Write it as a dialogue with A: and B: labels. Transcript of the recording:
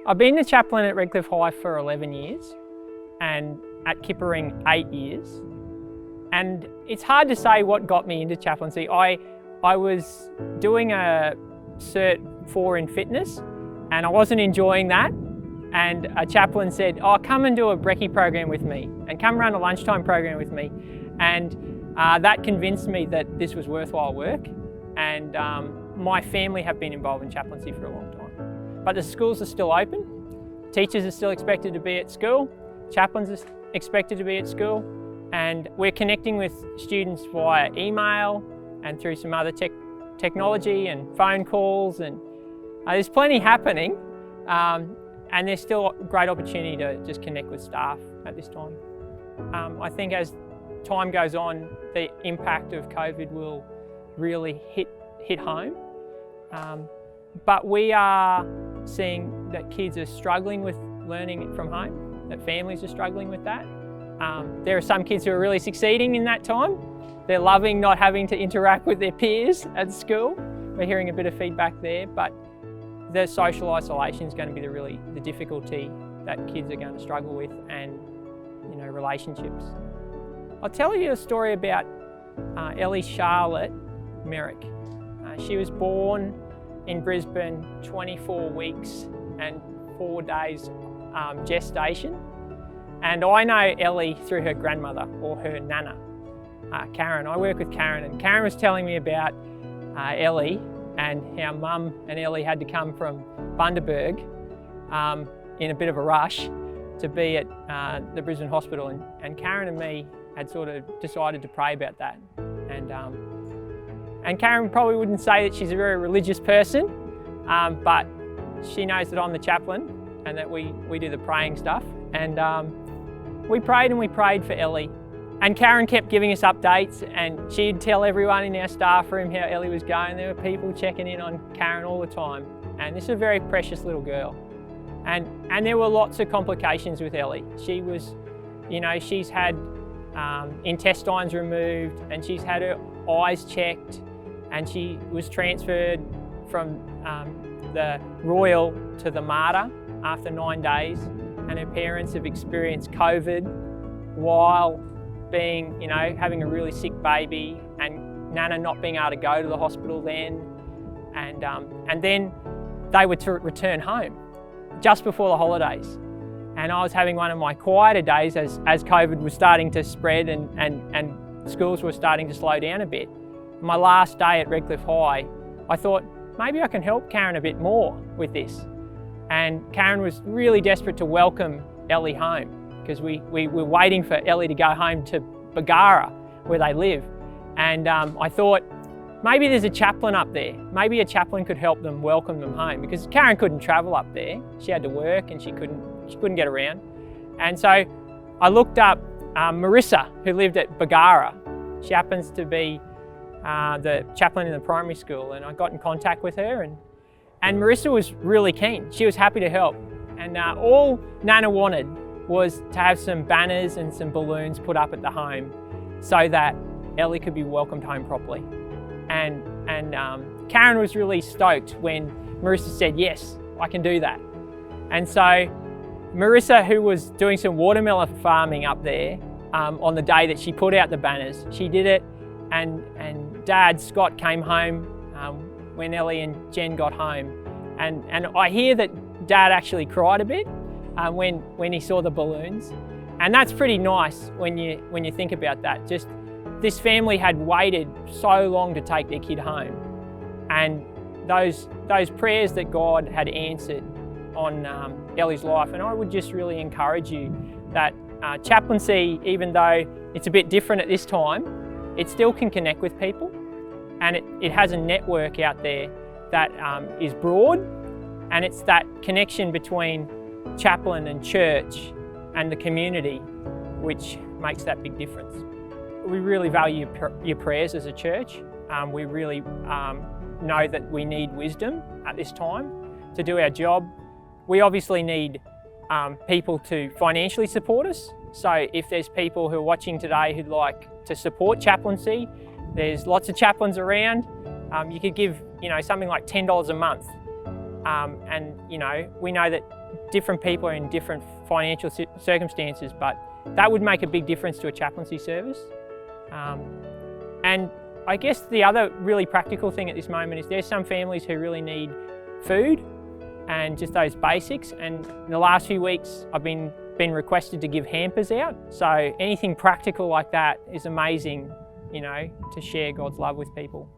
A: I've been the chaplain at Redcliffe High for 11 years and at Kippering 8 years. And it's hard to say what got me into chaplaincy. I was doing a Cert 4 in fitness and I wasn't enjoying that. And a chaplain said, "Oh, come and do a brekkie program with me and come run a lunchtime program with me." And that convinced me that this was worthwhile work. And my family have been involved in chaplaincy for a long time. But the schools are still open. Teachers are still expected to be at school. Chaplains are expected to be at school. And we're connecting with students via email and through some other technology and phone calls. And there's plenty happening. And there's still a great opportunity to just connect with staff at this time. I think as time goes on, the impact of COVID will really hit home. But we are seeing that kids are struggling with learning from home, that families are struggling with that. There are some kids who are really succeeding in that time. They're loving not having to interact with their peers at school. We're hearing a bit of feedback there, but the social isolation is going to be the difficulty that kids are going to struggle with, and relationships. I'll tell you a story about Ellie Charlotte Merrick. She was born in Brisbane, 24 weeks and 4 days gestation. And I know Ellie through her grandmother, or her nana, Karen. I work with Karen, and Karen was telling me about Ellie and how Mum and Ellie had to come from Bundaberg in a bit of a rush to be at the Brisbane Hospital. And Karen and me had sort of decided to pray about that. And Karen probably wouldn't say that she's a very religious person, but she knows that I'm the chaplain and that we do the praying stuff. And we prayed for Ellie. And Karen kept giving us updates, and she'd tell everyone in our staff room how Ellie was going. There were people checking in on Karen all the time. And this is a very precious little girl. And there were lots of complications with Ellie. She was, she's had intestines removed, and she's had her eyes checked, and she was transferred from the Royal to the Mater after 9 days. And her parents have experienced COVID while being, having a really sick baby, and Nana not being able to go to the hospital then. And then they were to return home just before the holidays. And I was having one of my quieter days as COVID was starting to spread and schools were starting to slow down a bit. My last day at Redcliffe High, I thought, maybe I can help Karen a bit more with this. And Karen was really desperate to welcome Ellie home, because we were waiting for Ellie to go home to Bargara, where they live. And I thought, maybe there's a chaplain up there. Maybe a chaplain could help them welcome them home, because Karen couldn't travel up there. She had to work and she couldn't get around. And so I looked up Marissa, who lived at Bargara. She happens to be the chaplain in the primary school, and I got in contact with her, and Marissa was really keen. She was happy to help. And all Nana wanted was to have some banners and some balloons put up at the home so that Ellie could be welcomed home properly. And Karen was really stoked when Marissa said, "Yes, I can do that." And so Marissa, who was doing some watermelon farming up there on the day that she put out the banners, she did it, and Dad, Scott, came home when Ellie and Jen got home. And I hear that Dad actually cried a bit when he saw the balloons. And that's pretty nice when you think about that. Just this family had waited so long to take their kid home. And those prayers that God had answered on Ellie's life. And I would just really encourage you that chaplaincy, even though it's a bit different at this time, it still can connect with people. And it has a network out there that is broad, and it's that connection between chaplain and church and the community which makes that big difference. We really value your prayers as a church. We really know that we need wisdom at this time to do our job. We obviously need people to financially support us. So if there's people who are watching today who'd like to support chaplaincy, there's lots of chaplains around. You could give something like $10 a month. And we know that different people are in different financial circumstances, but that would make a big difference to a chaplaincy service. And I guess the other really practical thing at this moment is there's some families who really need food and just those basics. And in the last few weeks, I've been requested to give hampers out. So anything practical like that is amazing, you know, to share God's love with people.